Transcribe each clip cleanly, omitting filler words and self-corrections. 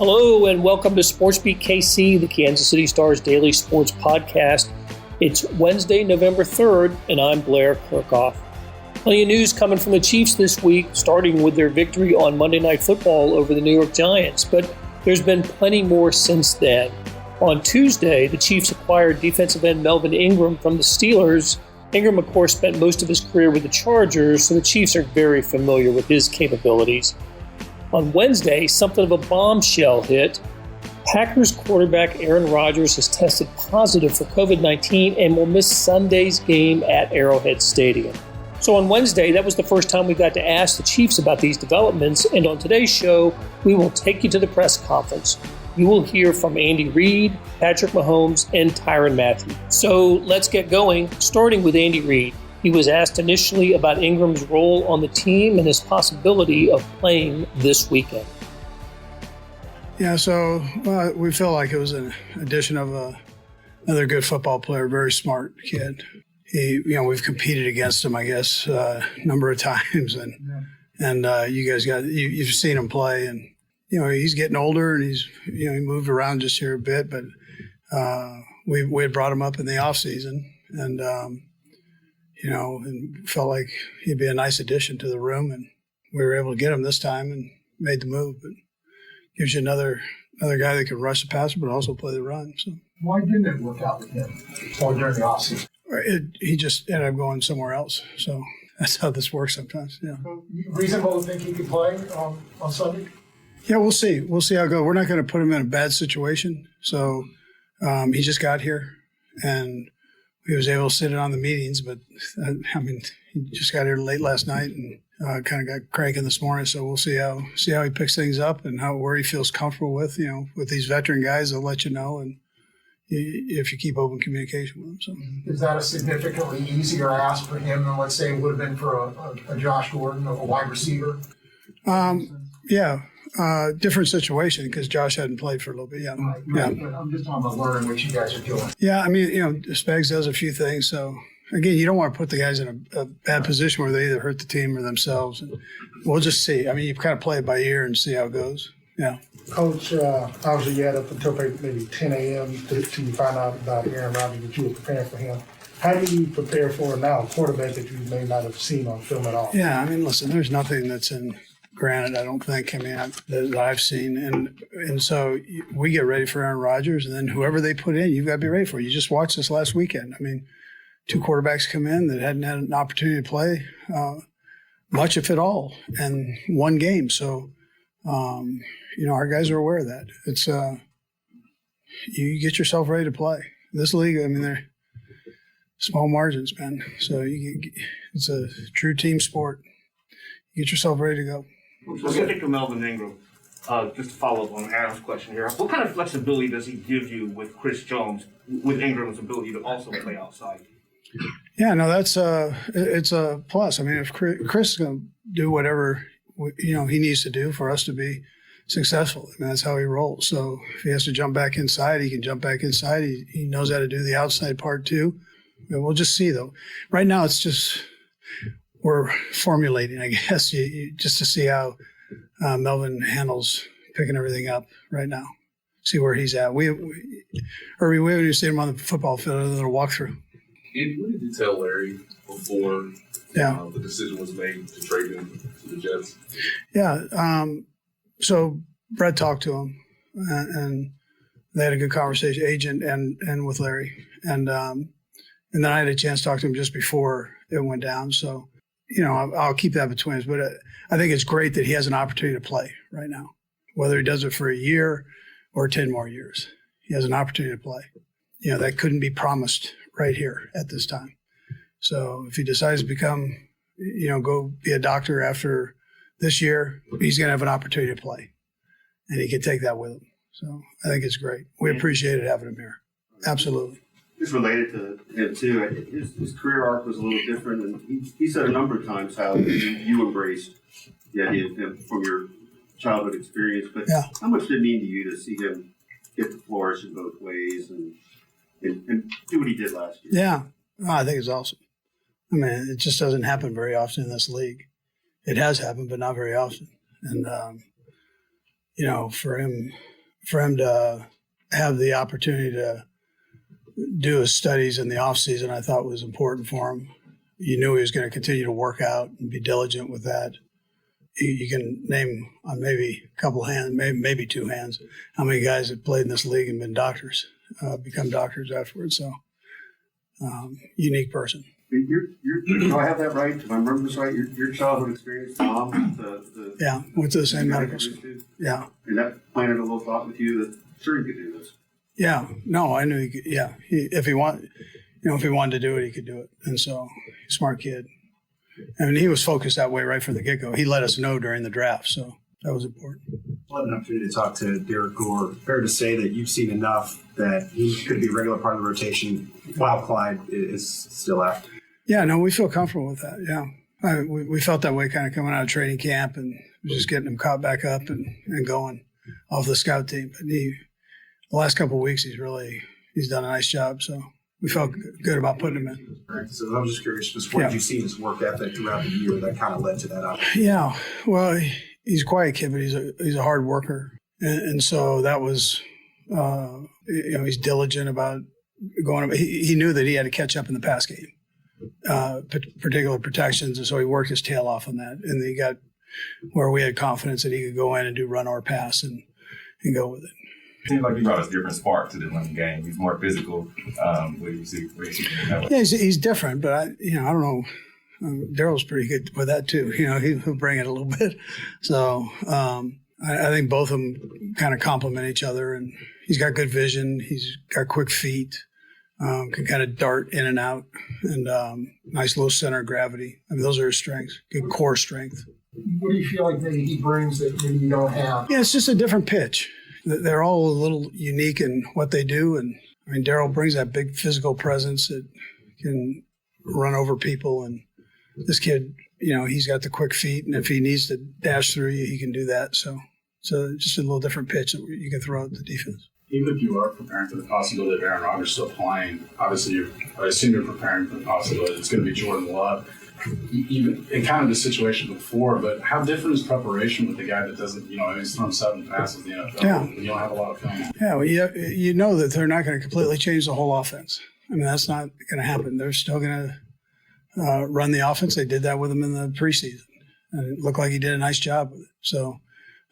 Hello and welcome to SportsBeat KC, the Kansas City Star's daily sports podcast. It's Wednesday, November 3rd, and I'm Blair Kirchhoff. Plenty of news coming from the Chiefs this week, starting with their victory on Monday Night Football over the New York Giants, but there's been plenty more since then. On Tuesday, the Chiefs acquired defensive end Melvin Ingram from the Steelers. Ingram, of course, spent most of his career with the Chargers, so the Chiefs are very familiar with his capabilities. On Wednesday, something of a bombshell hit. Packers quarterback Aaron Rodgers has tested positive for COVID-19 and will miss Sunday's game at Arrowhead Stadium. So on Wednesday, that was the first time we got to ask the Chiefs about these developments, and on today's show, we will take you to the press conference. You will hear from Andy Reid, Patrick Mahomes, and Tyrann Mathieu. So let's get going, starting with Andy Reid. He was asked initially about Ingram's role on the team and his possibility of playing this weekend. Yeah, so we feel like it was an addition of another good football player, very smart kid. We've competed against him, I guess, a number of times, and you guys you've seen him play, and he's getting older, and he moved around just here a bit, but we had brought him up in the off season, and felt like he'd be a nice addition to the room, and we were able to get him this time and made the move. But gives you another guy that can rush the passer, but also play the run. So why didn't it work out with him or during the offseason? He just ended up going somewhere else. So that's how this works sometimes. Yeah. Reasonable to think he could play on Sunday? Yeah, we'll see. We'll see how it goes. We're not going to put him in a bad situation. So he just got here, and he was able to sit in on the meetings, but he just got here late last night and kind of got cranking this morning. So we'll see how he picks things up and where he feels comfortable with. With these veteran guys, they'll let you know, and if you keep open communication with them. So is that a significantly easier ask for him than, let's say, it would have been for a Josh Gordon, a wide receiver? Yeah. Different situation because Josh hadn't played for a little bit. Yeah. Right. Yeah. But I'm just talking about learning what you guys are doing. Yeah. Spags does a few things. So, again, you don't want to put the guys in a bad position where they either hurt the team or themselves. And we'll just see. You kind of play it by ear and see how it goes. Yeah. Coach, obviously you had up until maybe 10 a.m. to find out about Aaron Rodgers, that you were preparing for him. How do you prepare for now a quarterback that you may not have seen on film at all? Yeah. Listen, there's nothing that's in – granted, I don't think, that I've seen. And so we get ready for Aaron Rodgers, and then whoever they put in, you've got to be ready for. You just watched this last weekend. Two quarterbacks come in that hadn't had an opportunity to play much, if at all, in one game. So, our guys are aware of that. It's you get yourself ready to play. This league, they're small margins, man. So it's a true team sport. You get yourself ready to go. Specific to Melvin Ingram, just to follow up on Aaron's question here, what kind of flexibility does he give you with Chris Jones, with Ingram's ability to also play outside? Yeah, no, it's a plus. If Chris is going to do whatever he needs to do for us to be successful, that's how he rolls. So if he has to jump back inside, he can jump back inside. He knows how to do the outside part too. But we'll just see though. Right now, it's just. We're formulating, I guess, just to see how Melvin handles picking everything up right now. See where he's at. Herbie, we haven't even seen him on the football field other than a walkthrough. Andy, what did you tell Larry before the decision was made to trade him to the Jets? Yeah. So Brett talked to him, and they had a good conversation, agent and with Larry. And then I had a chance to talk to him just before it went down. So, I'll keep that between us. But I think it's great that he has an opportunity to play right now, whether he does it for a year or 10 more years. He has an opportunity to play. That couldn't be promised right here at this time. So if he decides to become, go be a doctor after this year, he's going to have an opportunity to play. And he can take that with him. So I think it's great. We appreciated having him here. Absolutely. It's related to him, too. His career arc was a little different, and he said a number of times how you embraced the idea of him from your childhood experience. But how much did it mean to you to see him get to flourish in both ways and do what he did last year? Yeah, I think it's awesome. It just doesn't happen very often in this league. It has happened, but not very often. And, for him for him to have the opportunity to do his studies in the off season, I thought was important for him. You knew he was going to continue to work out and be diligent with that. You can name on maybe a couple hands, maybe two hands, how many guys that played in this league and been doctors, become doctors afterwards. So, unique person. Do I have that right? If I remember this right, your childhood experience, Tom, yeah, went to the same medical school. Yeah. And that planted a little thought with you that sure you could do this. Yeah. No, I knew he could. Yeah. If he wanted to do it, he could do it. And so, smart kid. I mean, he was focused that way right from the get-go. He let us know during the draft, so that was important. Well, an opportunity to talk to Derek Gore. Fair to say that you've seen enough that he could be a regular part of the rotation while Clyde is still out. Yeah, no, we feel comfortable with that, yeah. We felt that way kind of coming out of training camp and just getting him caught back up and going off the scout team. But the last couple of weeks, he's done a nice job, so we felt good about putting him in. Right. So I was just curious, just what did you see in his work ethic throughout the year that kind of led to that opportunity? Yeah, well, he's a quiet kid, but he's a hard worker. And so that was, he's diligent about going up. He knew that he had to catch up in the pass game, particular protections, and so he worked his tail off on that. And he got where we had confidence that he could go in and do run or pass and go with it. It seems like he brought a different spark to the running game. He's more physical. Where you see that way. Yeah, he's different, but I don't know. Daryl's pretty good with that too. He'll bring it a little bit. So I think both of them kind of complement each other, and he's got good vision. He's got quick feet, can kind of dart in and out, and nice low center of gravity. I mean, those are his strengths. Good core strength. What do you feel like maybe he brings that maybe you don't have? Yeah, it's just a different pitch. They're all a little unique in what they do. And I mean, Daryl brings that big physical presence that can run over people. And this kid, he's got the quick feet. And if he needs to dash through you, he can do that. So just a little different pitch that you can throw at the defense. Even if you are preparing for the possibility of Aaron Rodgers still playing, obviously I assume you're preparing for the possibility it's going to be Jordan Love. Even in kind of the situation before, but how different is preparation with the guy that doesn't, he's thrown 7 passes in the NFL. Yeah. You don't have a lot of film. Yeah, well, you know that they're not going to completely change the whole offense. I mean, that's not going to happen. They're still going to run the offense. They did that with him in the preseason, and it looked like he did a nice job with it. So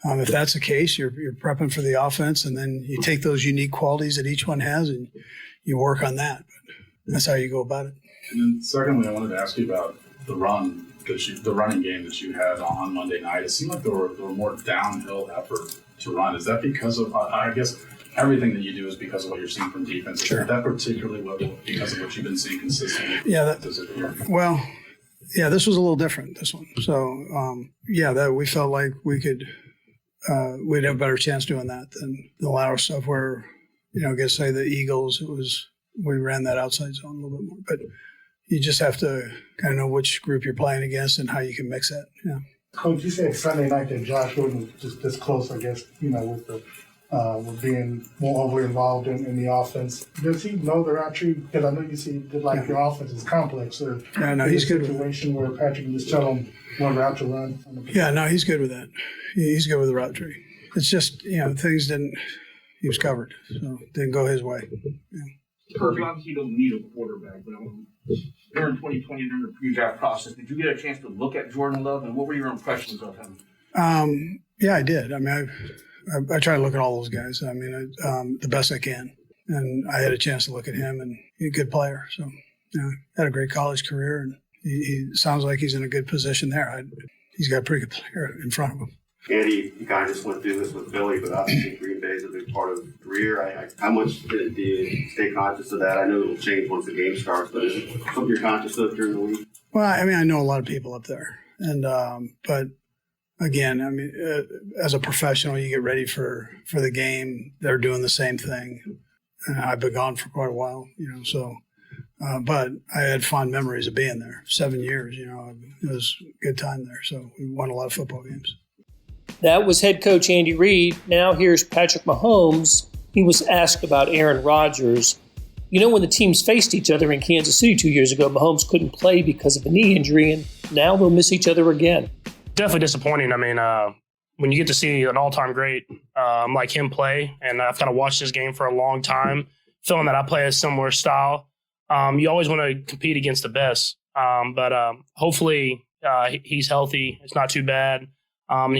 if that's the case, you're prepping for the offense, and then you take those unique qualities that each one has, and you work on that. But that's how you go about it. And then secondly, I wanted to ask you about the running game that you had on Monday night. It seemed like there were more downhill effort to run. Is that because of, I guess, everything that you do is because of what you're seeing from defense? Sure. Is that particularly because of what you've been seeing consistently? Yeah. This was a little different, this one. So, that we felt like we'd have a better chance doing that than the lateral stuff where, say the Eagles, we ran that outside zone a little bit more. But you just have to kind of know which group you're playing against and how you can mix that. Yeah. Coach, you said Sunday night that Josh Gordon was just this close, I guess, with being more overly involved in the offense. Does he know the route tree? Because I know you see that your offense is complex. Or he's good with that. Situation where Patrick can just tell him what route to run. Yeah, no, he's good with that. He's good with the route tree. It's just, things he was covered, so didn't go his way. Yeah. Herbie, obviously you don't need a quarterback, but during 2020, during the pre-draft process, did you get a chance to look at Jordan Love, and what were your impressions of him? Yeah, I did. I mean, I try to look at all those guys. I mean, the best I can, and I had a chance to look at him, and he's a good player. So, had a great college career, and he sounds like he's in a good position there. He's got a pretty good player in front of him. Andy, you kind of just went through this with Billy, but obviously Green Bay is a big part of the career. How much do you stay conscious of that? I know it'll change once the game starts, but is it something you're conscious of during the week? Well, I mean, I know a lot of people up there, and but again, I mean, as a professional, you get ready for the game. They're doing the same thing. I've been gone for quite a while, so. But I had fond memories of being there. 7 years, it was a good time there. So we won a lot of football games. That was head coach Andy Reid. Now here's Patrick Mahomes. He was asked about Aaron Rodgers. When the teams faced each other in Kansas City 2 years ago, Mahomes couldn't play because of a knee injury, and now they'll miss each other again. Definitely disappointing. I mean, when you get to see an all-time great like him play, and I've kind of watched his game for a long time, feeling that I play a similar style, you always want to compete against the best. But hopefully he's healthy. It's not too bad. I'm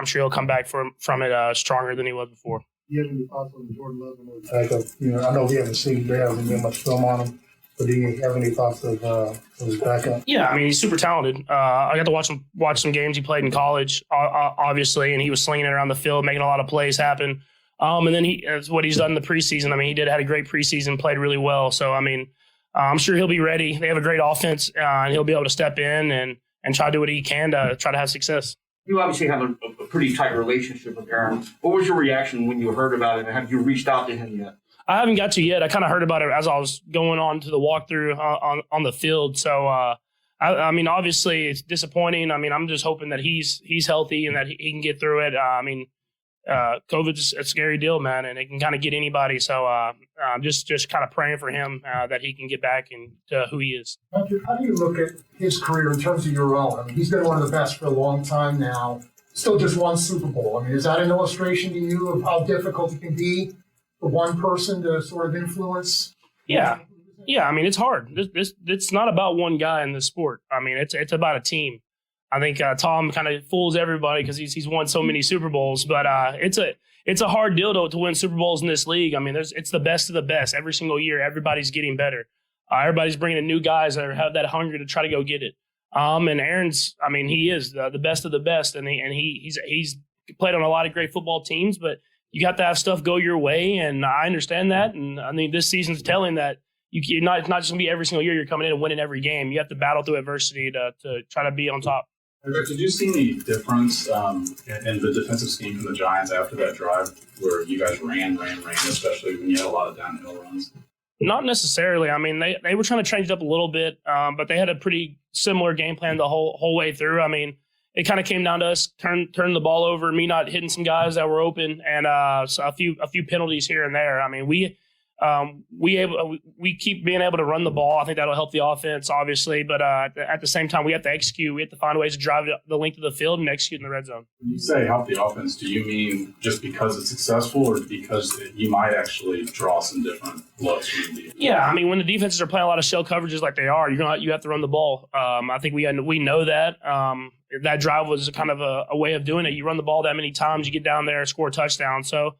sure he'll come back from it stronger than he was before. Do you have any thoughts on Jordan Love and the fact of, I know we haven't seen, there hasn't been much film on him, but do you have any thoughts of his backup? Yeah, I mean, he's super talented. I got to watch some games he played in college, obviously, and he was slinging it around the field, making a lot of plays happen. And then what he's done in the preseason. I mean, had a great preseason, played really well. So, I mean, I'm sure he'll be ready. They have a great offense, and he'll be able to step in and try to do what he can to try to have success. You obviously have a pretty tight relationship with Aaron. What was your reaction when you heard about it, and have you reached out to him yet? I haven't got to yet. I kind of heard about it as I was going on to the walkthrough on the field. So, I mean, obviously it's disappointing. I mean, I'm just hoping that he's healthy and that he can get through it. I mean, COVID's a scary deal, man, and it can kind of get anybody. So, I'm just kind of praying for him that he can get back into who he is. How do you look at his career in terms of your own? I mean, he's been one of the best for a long time now. Still just won Super Bowl. I mean, is that an illustration to you of how difficult it can be for one person to sort of influence? Yeah. I mean, it's hard. It's not about one guy in the sport. I mean, it's about a team. I think Tom kind of fools everybody because he's won so many Super Bowls, but it's a hard deal to win Super Bowls in this league. I mean, it's the best of the best every single year. Everybody's getting better. Everybody's bringing in new guys that have that hunger to try to go get it. And Aaron's, I mean, he is the best of the best, and he's played on a lot of great football teams, but you got to have stuff go your way, and I understand that. And I mean, this season's telling that it's not just going to be every single year you're coming in and winning every game. You have to battle through adversity to try to be on top. Did you see any difference in the defensive scheme from the Giants after that drive where you guys ran, especially when you had a lot of downhill runs? Not necessarily. I mean, they were trying to change it up a little bit, but they had a pretty similar game plan the whole way through. I mean, it kind of came down to us turn the ball over, me not hitting some guys that were open, and so a few penalties here and there. I mean, we keep being able to run the ball. I think that'll help the offense, obviously, but at the same time, we have to execute. We have to find ways to drive the length of the field and execute in the red zone. When you say help the offense, do you mean just because it's successful, or because you might actually draw some different looks from the defense? Yeah, I mean, when the defenses are playing a lot of shell coverages like they are, you have to run the ball. I think we know that. That drive was kind of a way of doing it. You run the ball that many times, you get down there and score a touchdown. So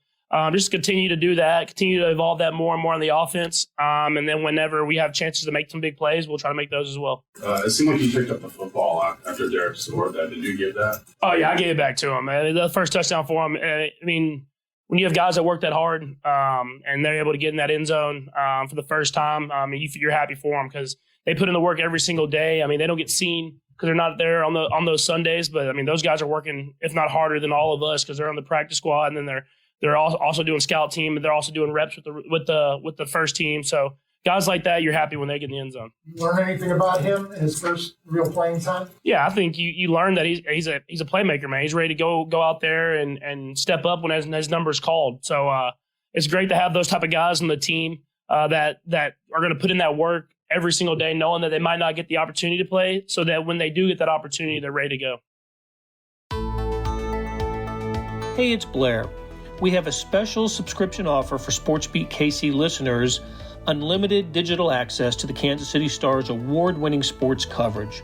just continue to do that, continue to evolve that more and more on the offense. And then whenever we have chances to make some big plays, we'll try to make those as well. It seemed like you picked up the football after Derek scored that. Did you give that? Oh, yeah, I gave it back to him. The first touchdown for him, I mean, when you have guys that work that hard and they're able to get in that end zone for the first time, you're happy for them because they put in the work every single day. I mean, they don't get seen because they're not there on those Sundays. But, I mean, those guys are working, if not harder than all of us, because they're on the practice squad, and then they're also doing scout team, and they're also doing reps with the first team. So guys like that, you're happy when they get in the end zone. You learn anything about him in his first real playing time? Yeah, I think you learn that he's a playmaker, man. He's ready to go out there and step up when his number's called. So it's great to have those type of guys on the team that are going to put in that work every single day, knowing that they might not get the opportunity to play, so that when they do get that opportunity, they're ready to go. Hey, it's Blair. We have a special subscription offer for SportsBeat KC listeners, unlimited digital access to the Kansas City Star's award-winning sports coverage.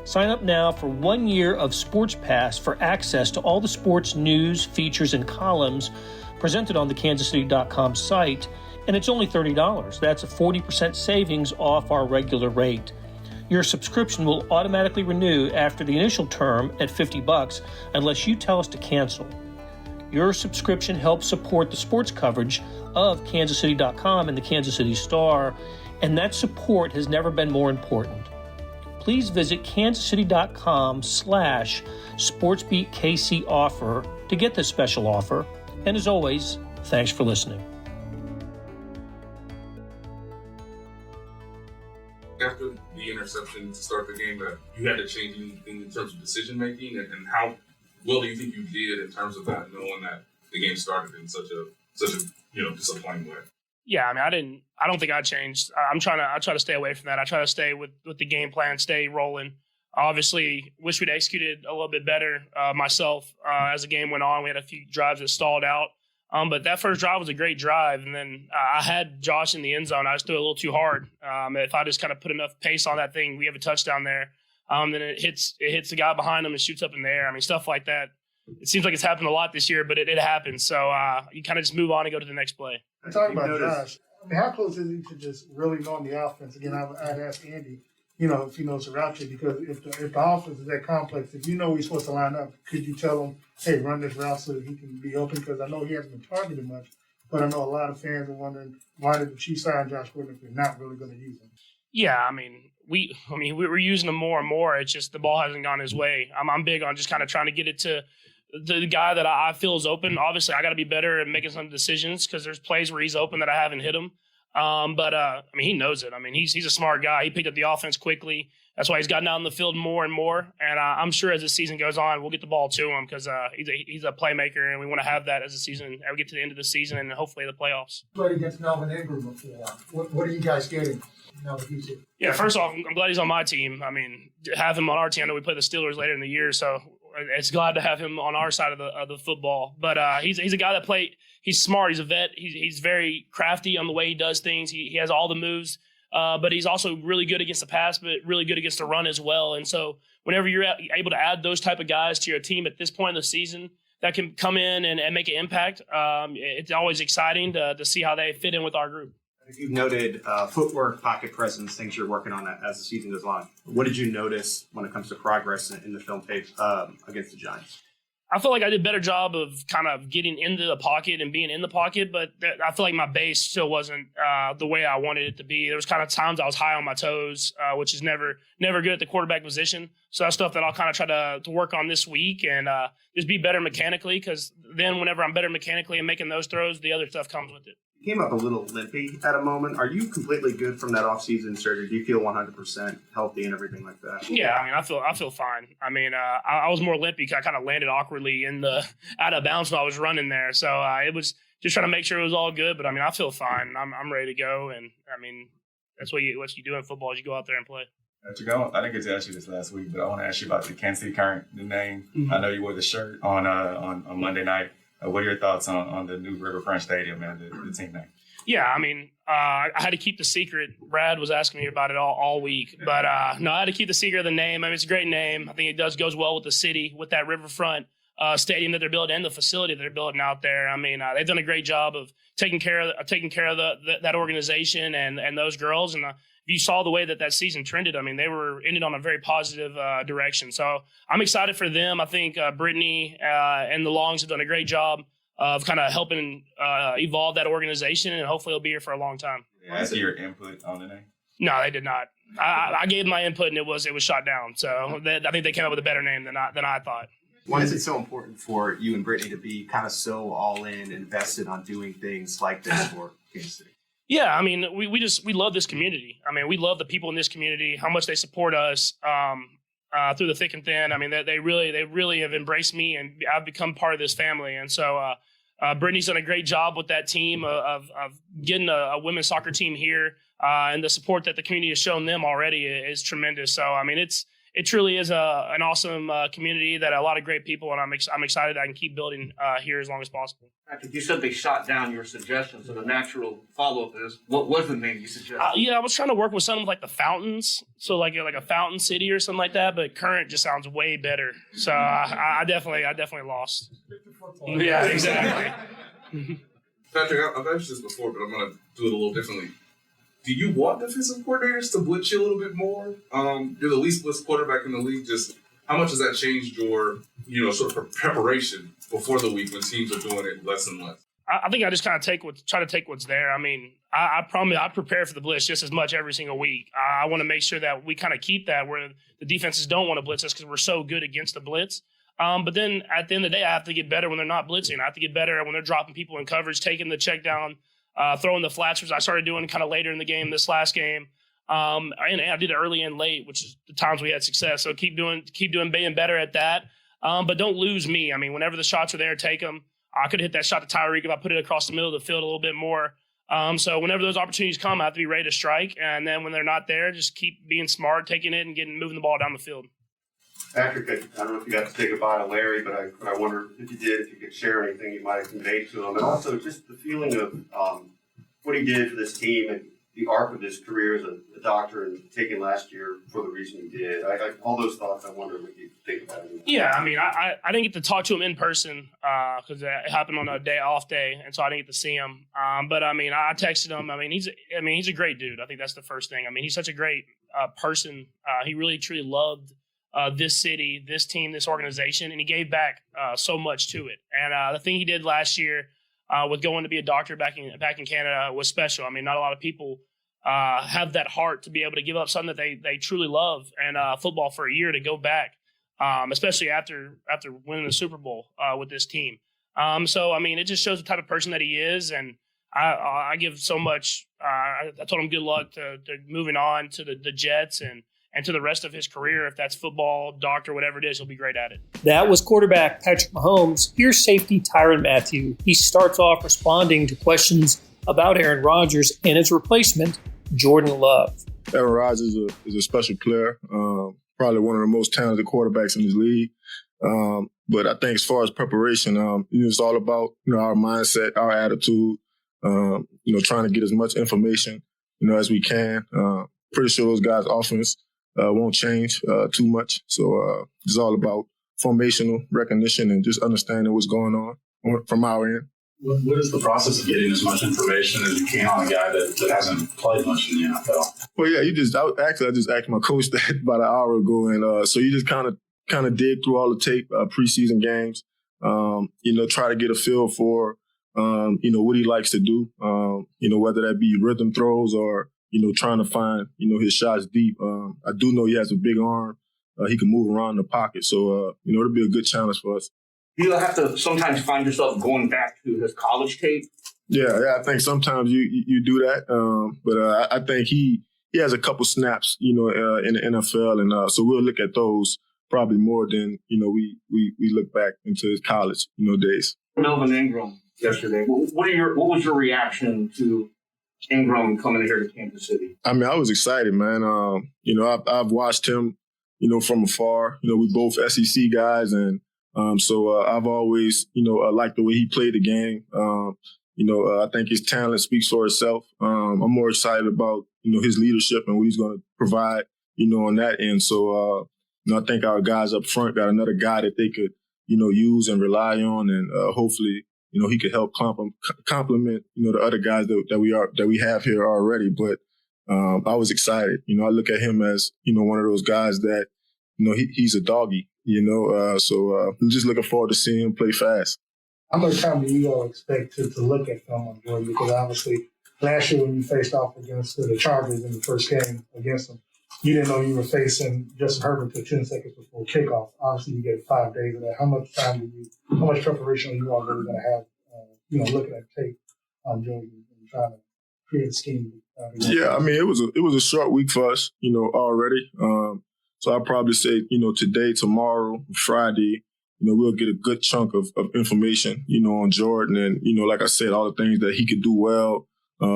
Sign up now for 1 year of Sports Pass for access to all the sports news, features, and columns presented on the kansascity.com site, and it's only $30. That's a 40% savings off our regular rate. Your subscription will automatically renew after the initial term at $50 unless you tell us to cancel. Your subscription helps support the sports coverage of kansascity.com and the Kansas City Star, and that support has never been more important. Please visit kansascity.com/SportsBeatKC offer to get this special offer. And as always, thanks for listening. After the interception to start the game, that you had to change anything in terms of decision making, and how well do you think you did in terms of that, knowing that the game started in such a disappointing way? Yeah, I mean, I don't think I changed. I try to stay away from that. I try to stay with the game plan, stay rolling. Obviously, wish we'd executed a little bit better myself as the game went on. We had a few drives that stalled out. But that first drive was a great drive. And then I had Josh in the end zone. I just threw it a little too hard. If I just kind of put enough pace on that thing, we have a touchdown there. Then it hits the guy behind him and shoots up in the air. I mean, stuff like that. It seems like it's happened a lot this year, but it happens. So you kind of just move on and go to the next play. Talking about Josh, I mean, how close is he to just really knowing the offense? Again, I'd ask Andy, if he knows the route tree, because if the offense is that complex, if you know he's supposed to line up, could you tell him, hey, run this route so that he can be open? Because I know he hasn't been targeted much, but I know a lot of fans are wondering, why did the Chiefs sign Josh Gordon if they're not really going to use him? Yeah, I mean, we're using him more and more. It's just the ball hasn't gone his way. I'm big on just kind of trying to get it to the guy that I feel is open. Obviously, I got to be better at making some decisions because there's plays where he's open that I haven't hit him. But he knows it. I mean, he's a smart guy. He picked up the offense quickly. That's why he's gotten out in the field more and more. And I'm sure as the season goes on, we'll get the ball to him because he's a playmaker, and we want to have that as the season. We get to the end of the season and hopefully the playoffs. Played against Melvin Ingram before. What are you guys getting now that he's here? Yeah, first off, I'm glad he's on my team. I mean, have him on our team. I know we play the Steelers later in the year, so it's glad to have him on our side of the football. But he's a guy that he's smart. He's a vet. He's very crafty on the way he does things. He has all the moves. But he's also really good against the pass, but really good against the run as well. And so whenever you're able to add those type of guys to your team at this point in the season that can come in and make an impact, it's always exciting to see how they fit in with our group. You've noted footwork, pocket presence, things you're working on as the season goes on. What did you notice when it comes to progress in the film tape against the Giants? I feel like I did a better job of kind of getting into the pocket and being in the pocket, but I feel like my base still wasn't the way I wanted it to be. There was kind of times I was high on my toes, which is never good at the quarterback position. So that's stuff that I'll kind of try to work on this week and just be better mechanically, because then whenever I'm better mechanically and making those throws, the other stuff comes with it. You came up a little limpy at a moment. Are you completely good from that offseason surgery? Do you feel 100% healthy and everything like that? Yeah, I mean, I feel fine. I mean, I was more limpy because I kind of landed awkwardly out of bounds when I was running there. So it was just trying to make sure it was all good. But I mean, I feel fine. I'm ready to go. And I mean, that's what you do in football is you go out there and play. Patrick, I didn't get to ask you this last week, but I want to ask you about the Kansas City Current, new name. Mm-hmm. I know you wore the shirt on Monday night. What are your thoughts on the new Riverfront Stadium and the team name? Yeah, I mean, I had to keep the secret. Brad was asking me about it all week. But, no, I had to keep the secret of the name. I mean, it's a great name. I think it goes well with the city, with that Riverfront stadium that they're building and the facility that they're building out there. I mean, they've done a great job of taking care of that organization and those girls. And if you saw the way that season trended, I mean, they were ended on a very positive direction. So I'm excited for them. I think Brittany and the Longs have done a great job of kind of helping evolve that organization, and hopefully it'll be here for a long time. Ask your input on the name? No, they did not. I gave my input, and it was shot down. So I think they came up with a better name than I thought. Why is it so important for you and Brittany to be kind of so all in, invested on doing things like this for Kansas City? Yeah, I mean, we love this community. I mean, we love the people in this community, how much they support us through the thick and thin. I mean, they really have embraced me, and I've become part of this family. And so Brittany's done a great job with that team of getting a women's soccer team here, and the support that the community has shown them already is tremendous. So, I mean, it truly is an awesome community that a lot of great people, and I'm excited I can keep building here as long as possible. Patrick, you said they shot down your suggestion, so the natural follow-up is, what was the name you suggested? I was trying to work with something like the Fountains, so like a Fountain City or something like that, but Current just sounds way better. So I definitely lost. Yeah, exactly. Patrick, I've asked this before, but I'm going to do it a little differently. Do you want defensive coordinators to blitz you a little bit more? You're the least blitzed quarterback in the league. Just how much has that changed your, sort of preparation before the week when teams are doing it less and less? I think I just kind of try to take what's there. I mean, I promise I prepare for the blitz just as much every single week. I want to make sure that we kind of keep that where the defenses don't want to blitz us because we're so good against the blitz. But then at the end of the day, I have to get better when they're not blitzing. I have to get better when they're dropping people in coverage, taking the check down, throwing the flats, which I started doing kind of later in the game, this last game. And I did it early and late, which is the times we had success. So keep doing being better at that. But don't lose me. I mean, whenever the shots are there, take them. I could hit that shot to Tyreek if I put it across the middle of the field a little bit more. So whenever those opportunities come, I have to be ready to strike. And then when they're not there, just keep being smart, taking it and moving the ball down the field. Patrick, I don't know if you got to say goodbye to Larry, but I wonder if you did, if you could share anything you might have conveyed to him, and also just the feeling of what he did for this team and the arc of his career as a doctor and taking last year for the reason he did. All those thoughts, I wonder what you think about it. Yeah, I mean, I didn't get to talk to him in person because it happened on a off day, and so I didn't get to see him. But I mean, I texted him. I mean, he's a great dude. I think that's the first thing. I mean, he's such a great person. He really truly loved this city, this team, this organization, and he gave back so much to it. And the thing he did last year with going to be a doctor back in Canada was special. I mean, not a lot of people have that heart to be able to give up something that they truly love and football for a year to go back, especially after winning the Super Bowl with this team. So, I mean, it just shows the type of person that he is. And I give so much. I told him good luck to moving on to the Jets and to the rest of his career. If that's football, doctor, whatever it is, he'll be great at it. That was quarterback Patrick Mahomes. Here's safety Tyrann Mathieu. He starts off responding to questions about Aaron Rodgers and his replacement, Jordan Love. Aaron Rodgers is a special player, probably one of the most talented quarterbacks in this league. But I think as far as preparation, it's all about our mindset, our attitude. Trying to get as much information as we can. Pretty sure those guys' offense won't change too much. So it's all about formational recognition and just understanding what's going on from our end. What is the process of getting as much information as you can on a guy that hasn't played much in the NFL? Well, yeah, I just asked my coach that about an hour ago, and so you just kind of dig through all the tape, preseason games, try to get a feel for what he likes to do, whether that be rhythm throws or trying to find his shots deep. I do know he has a big arm. He can move around the pocket, so it'll be a good challenge for us. You'll have to sometimes find yourself going back to his college tape. Yeah, I think sometimes you do that, but I think he has a couple snaps, in the NFL, and so we'll look at those probably more than we look back into his college days. Melvin Ingram yesterday. What was your reaction to Ingram coming here to Kansas City? I mean, I was excited, man. I've watched him, from afar. We both SEC guys, and so I've always, liked the way he played the game. I think his talent speaks for itself. I'm more excited about, his leadership and what he's going to provide, on that end. So, I think our guys up front got another guy that they could, use and rely on, and hopefully, he could help complement, the other guys that we have here already. But I was excited. I look at him as, one of those guys that, he's a doggy. So I'm just looking forward to seeing him play fast. How much time do you all expect to look at film on Jordan? Because obviously last year when you faced off against the Chargers in the first game against them, you didn't know you were facing Justin Herbie until 10 seconds before kickoff. Obviously you get 5 days of that. How much preparation are you all really going to have, looking at tape on Jordan and trying to create a scheme? Yeah, I mean, it was a short week for us, already. So I'll probably say, today, tomorrow, Friday, we'll get a good chunk of information, on Jordan. And, like I said, all the things that he could do well,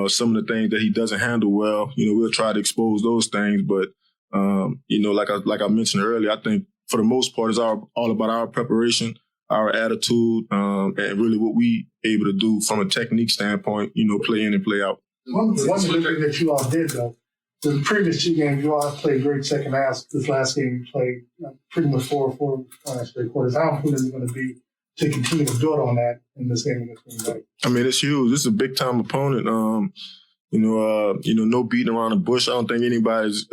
some of the things that he doesn't handle well, we'll try to expose those things. But, like I mentioned earlier, I think for the most part, it's all about our preparation, our attitude, and really what we able to do from a technique standpoint, play in and play out. One thing that you all did, though, the previous 2 games, you all played great second half. This last game, you played pretty much 4 straight quarters. How important is it going to be to continue to build on that in this game against Green Bay? I mean, it's huge. This is a big-time opponent. No beating around the bush. I don't think anybody's,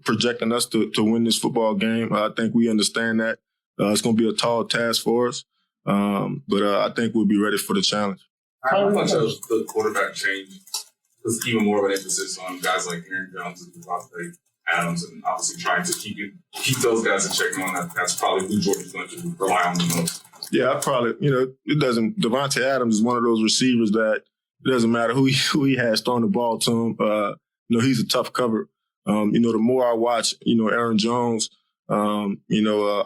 projecting us to win this football game. I think we understand that. It's going to be a tall task for us, but I think we'll be ready for the challenge. How much of the quarterback change was even more of an emphasis on guys like Aaron Jones and Vahe, Adams, and obviously trying to keep those guys in check, knowing that's probably who Jordan's going to rely on the most? Yeah, I probably, it doesn't. Davante Adams is one of those receivers that it doesn't matter who he has throwing the ball to him. He's a tough cover. The more I watch, Aaron Jones, I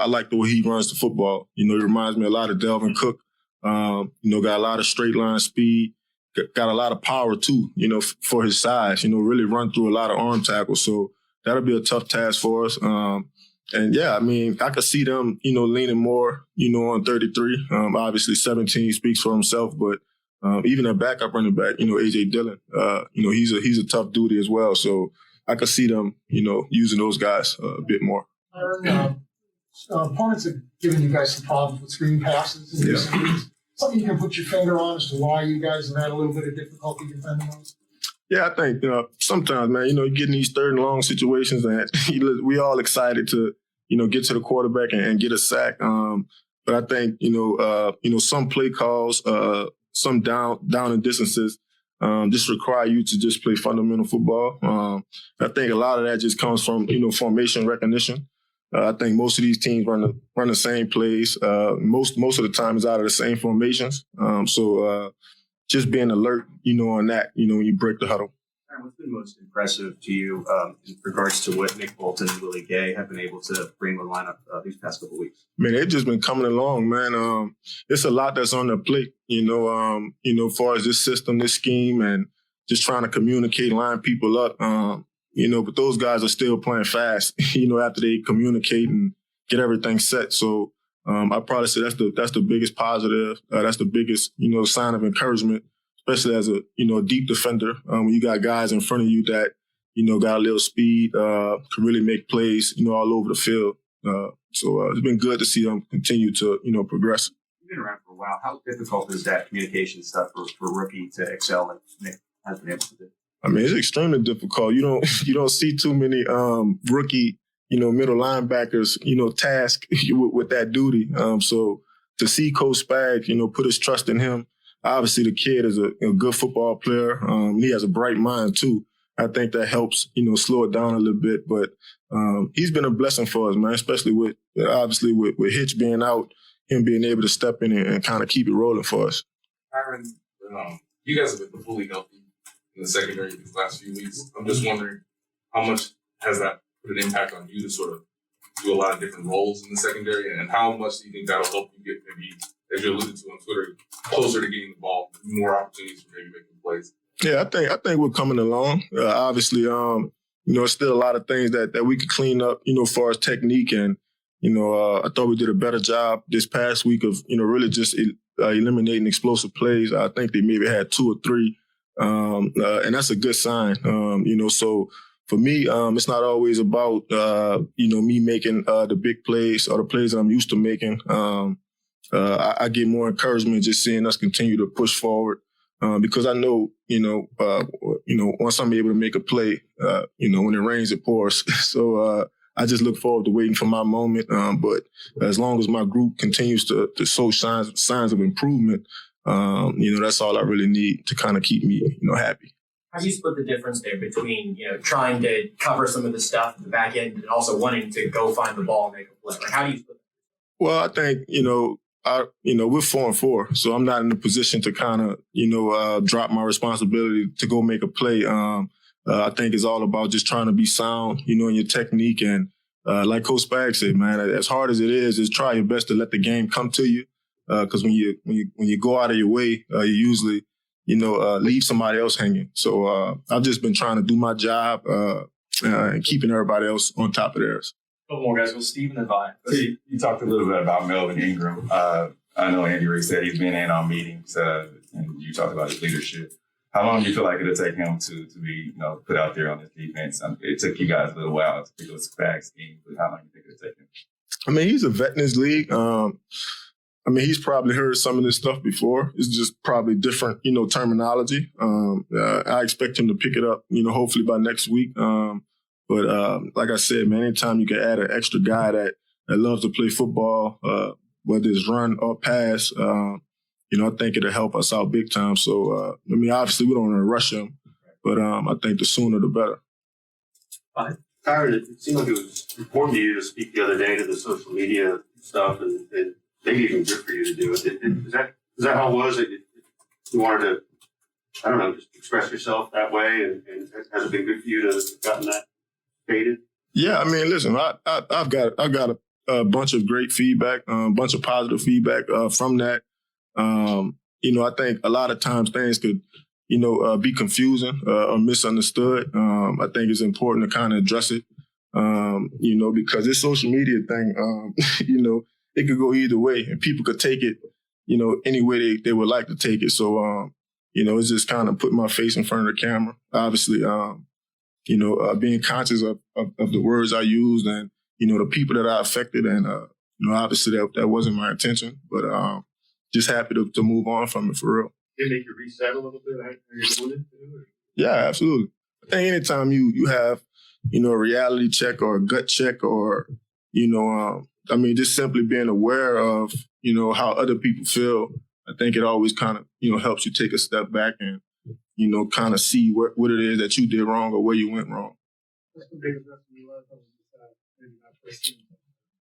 like the way he runs the football. He reminds me a lot of Delvin Cook. Got a lot of straight line speed. Got a lot of power too, for his size, really run through a lot of arm tackles. So that'll be a tough task for us. And yeah, I mean, I could see them, leaning more, on 33. Obviously 17 speaks for himself, but even a backup running back, AJ Dillon, he's a tough duty as well. So I could see them, using those guys a bit more. Opponents have given you guys some problems with screen passes. And something you can put your finger on as to why you guys have had a little bit of difficulty defending those? Yeah, I think, sometimes, man, you get in these third and long situations and we all excited to, get to the quarterback and get a sack. But I think, some play calls, some down and distances just require you to just play fundamental football. I think a lot of that just comes from, formation recognition. I think most of these teams run the same plays. Most of the time is out of the same formations. So just being alert, on that, when you break the huddle. What's been most impressive to you in regards to what Nick Bolton and Willie Gay have been able to bring to the lineup these past couple of weeks? Man, they've just been coming along, man. It's a lot that's on their plate, as far as this system, this scheme, and just trying to communicate, line people up. But those guys are still playing fast, after they communicate and get everything set. So I'd probably say that's the biggest positive. That's the biggest, sign of encouragement, especially as a deep defender. When you got guys in front of you that, got a little speed, can really make plays, all over the field. So it's been good to see them continue to, progress. You've been around for a while. How difficult is that communication stuff for a rookie to excel like Nick has been able to do? I mean, it's extremely difficult. You don't see too many rookie, middle linebackers, tasked with that duty. So to see Coach Spag, put his trust in him. Obviously, the kid is a good football player. He has a bright mind too. I think that helps, slow it down a little bit. But he's been a blessing for us, man. Especially with Hitch being out, him being able to step in and kind of keep it rolling for us. Aaron, you guys have been fully healthy in the secondary these last few weeks. I'm just wondering how much has that put an impact on you to sort of do a lot of different roles in the secondary, and how much do you think that'll help you get maybe, as you alluded to on Twitter, closer to getting the ball, more opportunities for maybe making plays? Yeah, I think we're coming along. Obviously, still a lot of things that we could clean up, as far as technique, and I thought we did a better job this past week of really just eliminating explosive plays. I think they maybe had 2 or 3. And that's a good sign, so for me, it's not always about, me making the big plays or the plays that I'm used to making. I get more encouragement just seeing us continue to push forward because I know, once I'm able to make a play, when it rains, it pours. So I just look forward to waiting for my moment. But as long as my group continues to show signs of improvement, that's all I really need to kind of keep me, happy. How do you split the difference there between, trying to cover some of the stuff at the back end and also wanting to go find the ball and make a play? Like, how do you split that? Well, I think, we're 4-4, so I'm not in a position to kind of, drop my responsibility to go make a play. I think it's all about just trying to be sound, in your technique. And like Coach Spag said, man, as hard as it is try your best to let the game come to you. Because when you go out of your way, you usually, leave somebody else hanging. So I've just been trying to do my job and keeping everybody else on top of theirs. A couple more guys. Well, Steven and Vahe. You talked a little bit about Melvin Ingram. I know Andy Reid said he's been in on meetings, and you talked about his leadership. How long do you feel like it'll take him to be, put out there on this defense? It took you guys a little while to pick those Spag scheme, but how long do you think it'll take him? I mean, he's a vet in his league. He's probably heard some of this stuff before. It's just probably different, terminology. I expect him to pick it up, hopefully by next week. But like I said, man, anytime you can add an extra guy that loves to play football, whether it's run or pass, I think it'll help us out big time. So, obviously we don't want to rush him, but I think the sooner the better. Tyrann, it seemed like it was important to you to speak the other day to the social media stuff and maybe even good for you to do it. Is that how it was? You wanted to, I don't know, just express yourself that way, and has it been good for you to have gotten that stated? Yeah, listen, I've got a bunch of great feedback, a bunch of positive feedback from that. I think a lot of times things could, be confusing or misunderstood. I think it's important to kind of address it. because this social media thing, it could go either way, and people could take it, any way they would like to take it. So, it's just kind of putting my face in front of the camera. Obviously, being conscious of the words I used and, the people that I affected. And, obviously that wasn't my intention, but just happy to move on from it for real. Did it make you reset a little bit how you're doing it? Yeah, absolutely. I think anytime you have, a reality check or a gut check or, just simply being aware of, how other people feel, I think it always kind of, helps you take a step back and, kind of see what it is that you did wrong or where you went wrong. What's the biggest lesson you learned from maybe not pressing?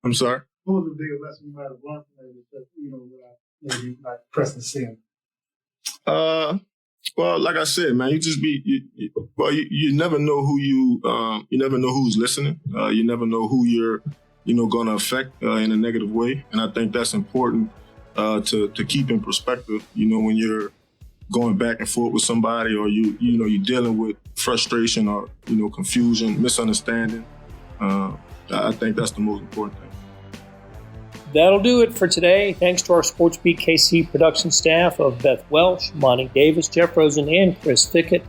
I'm sorry? What was the biggest lesson you might have learned from that, maybe not pressing sin? Well, like I said, man, you never know who you never know who's listening. You never know who you're, going to affect in a negative way. And I think that's important to keep in perspective, when you're going back and forth with somebody or you're dealing with frustration or, confusion, misunderstanding. I think that's the most important thing. That'll do it for today. Thanks to our SportsBeat KC production staff of Beth Welsh, Monty Davis, Jeff Rosen, and Chris Fickett.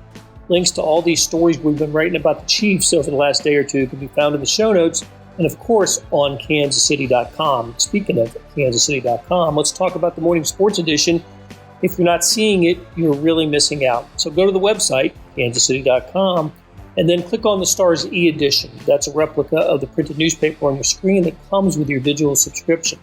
Links to all these stories we've been writing about the Chiefs over the last day or two can be found in the show notes and, of course, on kansascity.com. Speaking of kansascity.com, let's talk about the morning sports edition. If you're not seeing it, you're really missing out. So go to the website, kansascity.com, and then click on the Stars e-edition. That's a replica of the printed newspaper on your screen that comes with your digital subscription.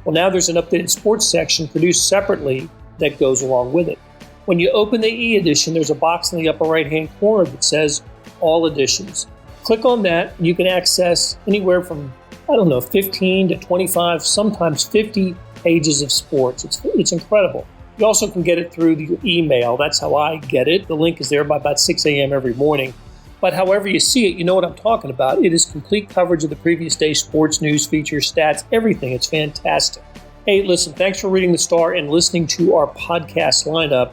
Well, now there's an updated sports section produced separately that goes along with it. When you open the e-edition, there's a box in the upper right-hand corner that says All Editions. Click on that, and you can access anywhere from, 15 to 25, sometimes 50 pages of sports. It's incredible. You also can get it through your email. That's how I get it. The link is there by about 6 a.m. every morning. But however you see it, you know what I'm talking about. It is complete coverage of the previous day's sports, news, features, stats, everything. It's fantastic. Hey, listen, thanks for reading the Star and listening to our podcast lineup.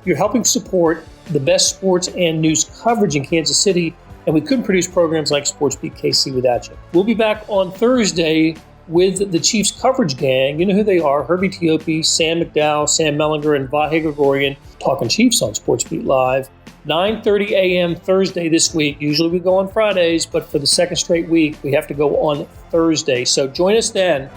You're helping support the best sports and news coverage in Kansas City, and we couldn't produce programs like SportsBeat KC without you. We'll be back on Thursday with the Chiefs coverage gang. You know who they are: Herbie Teope, Sam McDowell, Sam Mellinger, and Vahe Gregorian, talking Chiefs on SportsBeat Live. 9:30 a.m. Thursday this week. Usually we go on Fridays, but for the second straight week, we have to go on Thursday. So join us then.